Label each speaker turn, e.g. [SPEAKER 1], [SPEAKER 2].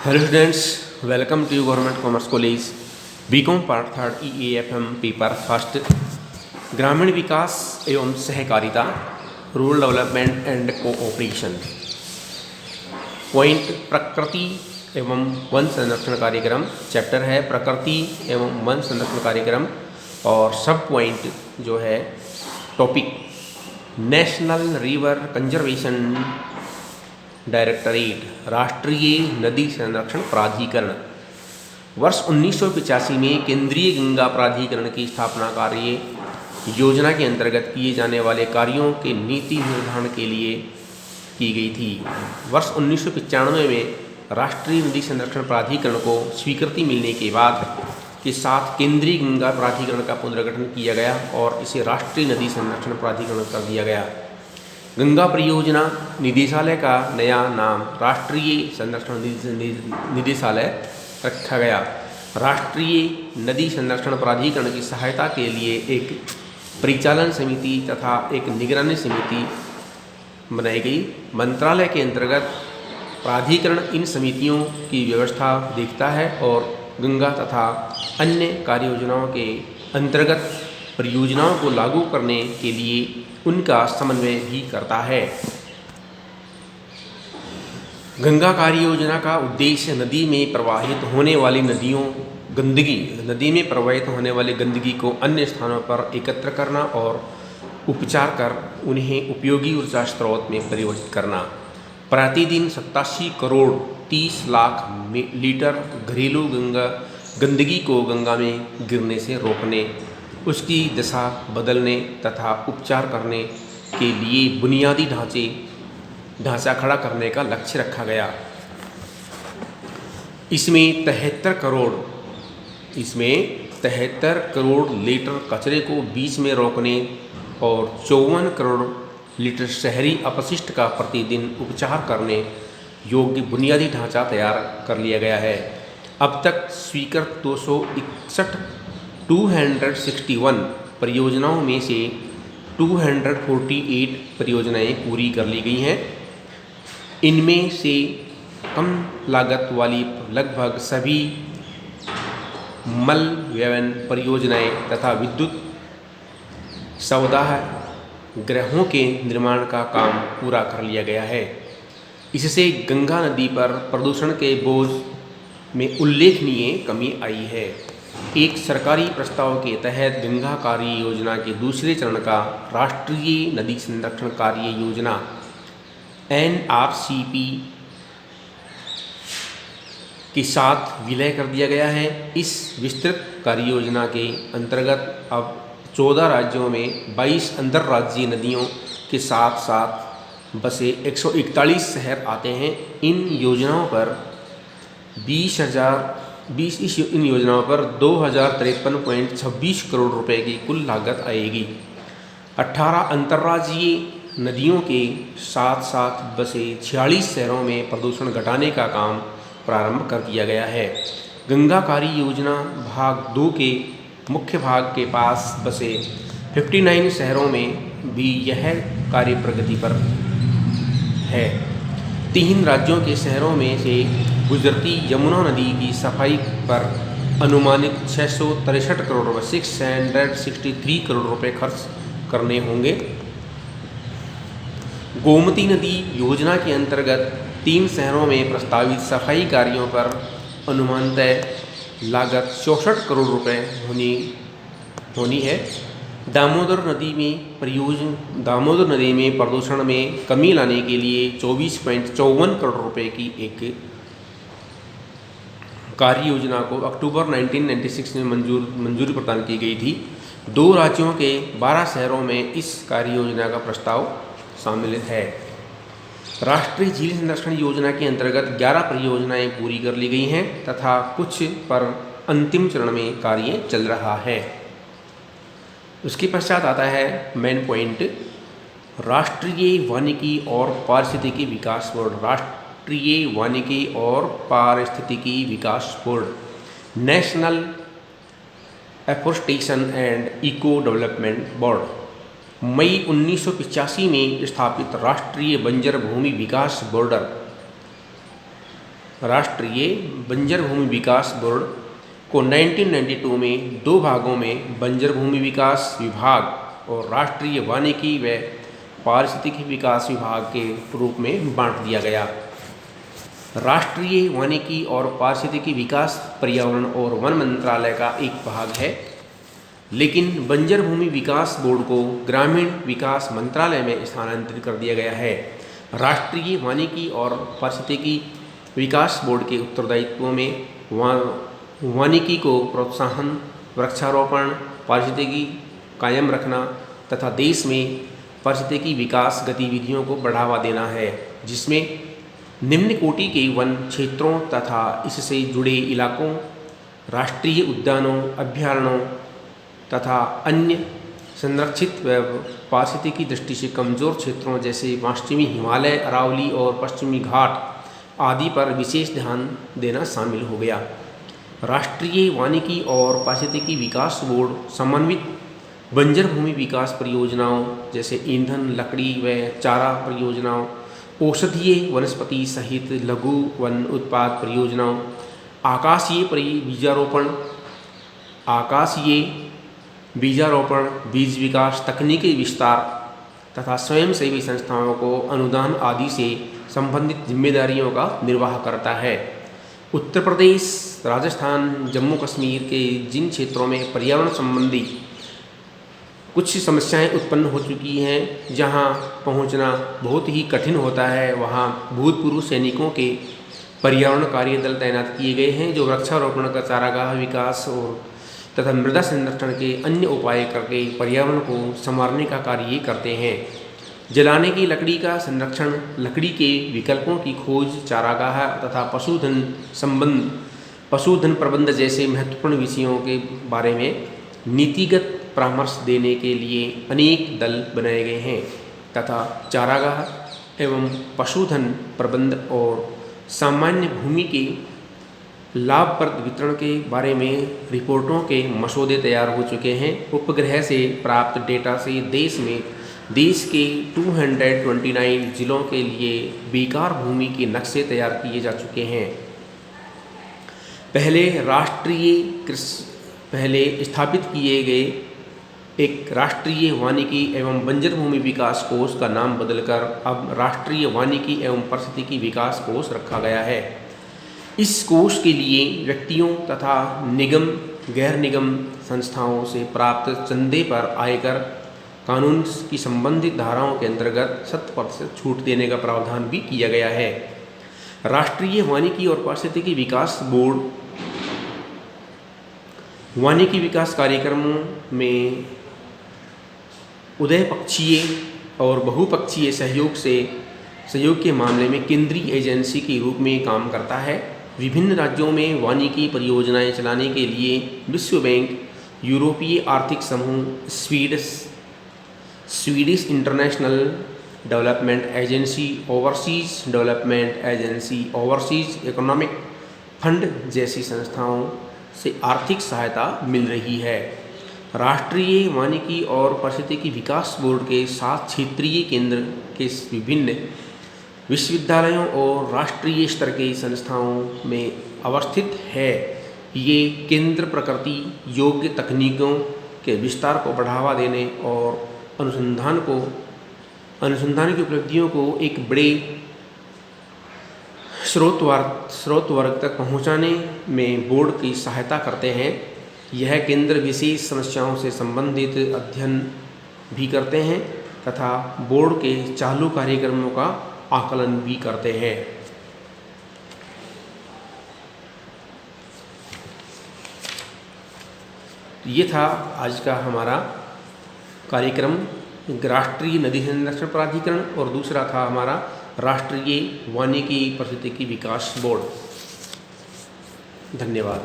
[SPEAKER 1] Hello students, welcome to government commerce college BCom part third EAFM paper first ग्रामीण विकास एवं सहकारिता rural development and cooperation. Point प्रकृति एवं वन संरक्षण कार्यक्रम चैप्टर है प्रकृति एवं वन संरक्षण कार्यक्रम और सब पॉइंट जो है topic national river conservation directorate राष्ट्रीय नदी संरक्षण प्राधिकरण। वर्ष 1985 में केंद्रीय गंगा प्राधिकरण की स्थापना कार्य योजना के अंतर्गत किए जाने वाले कार्यों के नीति निर्धारण के लिए की गई थी। वर्ष 1995 में राष्ट्रीय नदी संरक्षण प्राधिकरण को स्वीकृति मिलने के बाद के साथ केंद्रीय गंगा प्राधिकरण का पुनर्गठन किया गया और इसे राष्ट्रीय नदी संरक्षण प्राधिकरण कर दिया गया। गंगा परियोजना निदेशालय का नया नाम राष्ट्रीय संरक्षण निदेशालय रखा गया। राष्ट्रीय नदी संरक्षण प्राधिकरण की सहायता के लिए एक परिचालन समिति तथा एक निगरानी समिति बनाई गई। मंत्रालय के अंतर्गत प्राधिकरण इन समितियों की व्यवस्था देखता है और गंगा तथा अन्य कार्य योजनाओं के अंतर्गत परियोजनाओं को लागू करने के लिए उनका समन्वय भी करता है। गंगा कार्य योजना का उद्देश्य नदी में प्रवाहित होने वाली नदी में प्रवाहित होने वाली गंदगी को अन्य स्थानों पर एकत्र करना और उपचार कर उन्हें उपयोगी ऊर्जा स्रोत में परिवर्तित करना। प्रतिदिन 87 करोड़ 30 लाख लीटर घरेलू गंदगी को गंगा में गिरने से रोकने, उसकी दशा बदलने तथा उपचार करने के लिए बुनियादी ढांचा खड़ा करने का लक्ष्य रखा गया। इसमें 73 करोड़ लीटर कचरे को बीच में रोकने और 54 करोड़ लीटर शहरी अपशिष्ट का प्रतिदिन उपचार करने योग्य बुनियादी ढांचा तैयार कर लिया गया है। अब तक स्वीकृत 261 परियोजनाओं में से 248 परियोजनाएं पूरी कर ली गई हैं। इनमें से कम लागत वाली लगभग सभी मल व्यवन परियोजनाएं तथा विद्युत सौदाह ग्रहों के निर्माण का काम पूरा कर लिया गया है। इससे गंगा नदी पर प्रदूषण के बोझ में उल्लेखनीय कमी आई है। एक सरकारी प्रस्ताव के तहत गंगा कार्य योजना के दूसरे चरण का राष्ट्रीय नदी संरक्षण कार्य योजना NRCP के साथ विलय कर दिया गया है। इस विस्तृत कार्य योजना के अंतर्गत अब 14 राज्यों में 22 अंतर्राज्यीय नदियों के साथ साथ बसे 141 शहर आते हैं। इन योजनाओं पर 2053.26 करोड़ रुपए की कुल लागत आएगी। 18 अंतर्राज्यीय नदियों के साथ साथ बसे 46 शहरों में प्रदूषण घटाने का काम प्रारंभ कर दिया गया है। गंगा कार्य योजना भाग 2 के मुख्य भाग के पास बसे 59 शहरों में भी यह कार्य प्रगति पर है। 3 राज्यों के शहरों में से गुजरती यमुना नदी की सफाई पर अनुमानित 663 करोड़ रुपये 663 करोड़ रुपये खर्च करने होंगे। गोमती नदी योजना के अंतर्गत 3 शहरों में प्रस्तावित सफाई कार्यों पर अनुमानतः लागत 64 करोड़ रुपये होनी है। दामोदर नदी में प्रदूषण में कमी लाने के लिए 24.54 करोड़ रुपये की एक कार्य योजना को अक्टूबर 1996 में मंजूरी प्रदान की गई थी। 2 राज्यों के 12 शहरों में इस कार्य योजना का प्रस्ताव शामिल है। राष्ट्रीय झील संरक्षण योजना के अंतर्गत 11 परियोजनाएं पूरी कर ली गई हैं तथा कुछ पर अंतिम चरण में कार्य चल रहा है। उसके पश्चात आता है मेन पॉइंट राष्ट्रीय वानिकी और पारिस्थितिकी विकास बोर्ड। राष्ट्रीय वानिकी और पारिस्थितिकी विकास board national afforestation and eco development board मई 1985 में स्थापित राष्ट्रीय बंजर भूमि विकास बोर्ड राष्ट्रीय बंजर भूमि विकास बोर्ड को 1992 में दो भागों में बंजर भूमि विकास विभाग और राष्ट्रीय वानिकी व पारिस्थितिकी विकास विभाग के रूप में बांट दिया गया। राष्ट्रीय वानिकी और पारिस्थितिकी विकास पर्यावरण और वन मंत्रालय का एक भाग है, लेकिन बंजर भूमि विकास बोर्ड को ग्रामीण विकास मंत्रालय में स्थानांतरित कर दिया गया है। राष्ट्रीय वानिकी और पारिस्थितिकी विकास बोर्ड के उत्तरदायित्वों में वानिकी को प्रोत्साहन, वृक्षारोपण, पारिस्थितिकी कायम रखना तथा देश में पारिस्थितिकी विकास गतिविधियों को बढ़ावा देना है, जिसमें निम्न कोटि के वन क्षेत्रों तथा इससे जुड़े इलाकों, राष्ट्रीय उद्यानों, अभयारण्यों तथा अन्य संरक्षित व पारिस्थितिकी दृष्टि से कमज़ोर क्षेत्रों जैसे पश्चिमी हिमालय, अरावली और पश्चिमी घाट आदि पर विशेष ध्यान देना शामिल हो गया। राष्ट्रीय वानिकी और पारिस्थितिकी विकास बोर्ड समन्वित बंजर भूमि विकास परियोजनाओं जैसे ईंधन, लकड़ी व चारा परियोजनाओं, औषधीय वनस्पति सहित लघु वन उत्पाद परियोजनाओं, आकाशीय बीजारोपण, बीज विकास, तकनीकी विस्तार तथा स्वयंसेवी संस्थाओं को अनुदान आदि से संबंधित जिम्मेदारियों का निर्वाह करता है। उत्तर प्रदेश, राजस्थान, जम्मू कश्मीर के जिन क्षेत्रों में पर्यावरण संबंधी कुछ समस्याएं उत्पन्न हो चुकी हैं, जहां पहुंचना बहुत ही कठिन होता है, वहां भूतपूर्व सैनिकों के पर्यावरण कार्य दल तैनात किए गए हैं, जो वृक्षारोपण का चारागाह विकास और तथा मृदा संरक्षण के अन्य उपाय करके पर्यावरण को संवारने का कार्य करते हैं। जलाने की लकड़ी का संरक्षण, लकड़ी के विकल्पों की खोज, चारागाह तथा पशुधन प्रबंध जैसे महत्वपूर्ण विषयों के बारे में नीतिगत परामर्श देने के लिए अनेक दल बनाए गए हैं तथा चारागाह एवं पशुधन प्रबंध और सामान्य भूमि के लाभप्रद वितरण के बारे में रिपोर्टों के मसौदे तैयार हो चुके हैं। उपग्रह से प्राप्त डेटा से देश के 229 जिलों के लिए बेकार भूमि के नक्शे तैयार किए जा चुके हैं। पहले स्थापित किए गए एक राष्ट्रीय वानिकी एवं बंजर भूमि विकास कोष का नाम बदलकर अब राष्ट्रीय वानिकी एवं पारिस्थितिकी विकास कोष रखा गया है। इस कोष के लिए व्यक्तियों तथा निगम, गैर निगम संस्थाओं से प्राप्त चंदे पर आयकर कानून की संबंधित धाराओं के अंतर्गत 100% छूट देने का प्रावधान भी किया गया है। राष्ट्रीय वानिकी और पारिस्थितिकी विकास बोर्ड वानिकी विकास कार्यक्रमों में उभयपक्षीय और बहुपक्षीय सहयोग के मामले में केंद्रीय एजेंसी के रूप में काम करता है। विभिन्न राज्यों में वानिकी परियोजनाएं चलाने के लिए विश्व बैंक, यूरोपीय आर्थिक समूह, Swedish international development agency, overseas development agency, overseas economic fund जैसी संस्थाओं से आर्थिक सहायता मिल रही है। राष्ट्रीय वानिकी और पारिस्थितिकी विकास बोर्ड के साथ क्षेत्रीय केंद्र के विभिन्न विश्वविद्यालयों और राष्ट्रीय स्तर के संस्थाओं में अवस्थित है। ये केंद्र प्रकृति योग्य तकनीकों के विस्तार को बढ़ावा देने और अनुसंधान की उपलब्धियों को एक बड़े स्रोत वर्ग तक पहुंचाने में बोर्ड की सहायता करते हैं। यह केंद्र विशेष समस्याओं से संबंधित अध्ययन भी करते हैं तथा बोर्ड के चालू कार्यक्रमों का आकलन भी करते हैं। ये था आज का हमारा कार्यक्रम राष्ट्रीय नदी संरक्षण प्राधिकरण और दूसरा था हमारा राष्ट्रीय वानिकी पारिस्थितिकी विकास बोर्ड। धन्यवाद।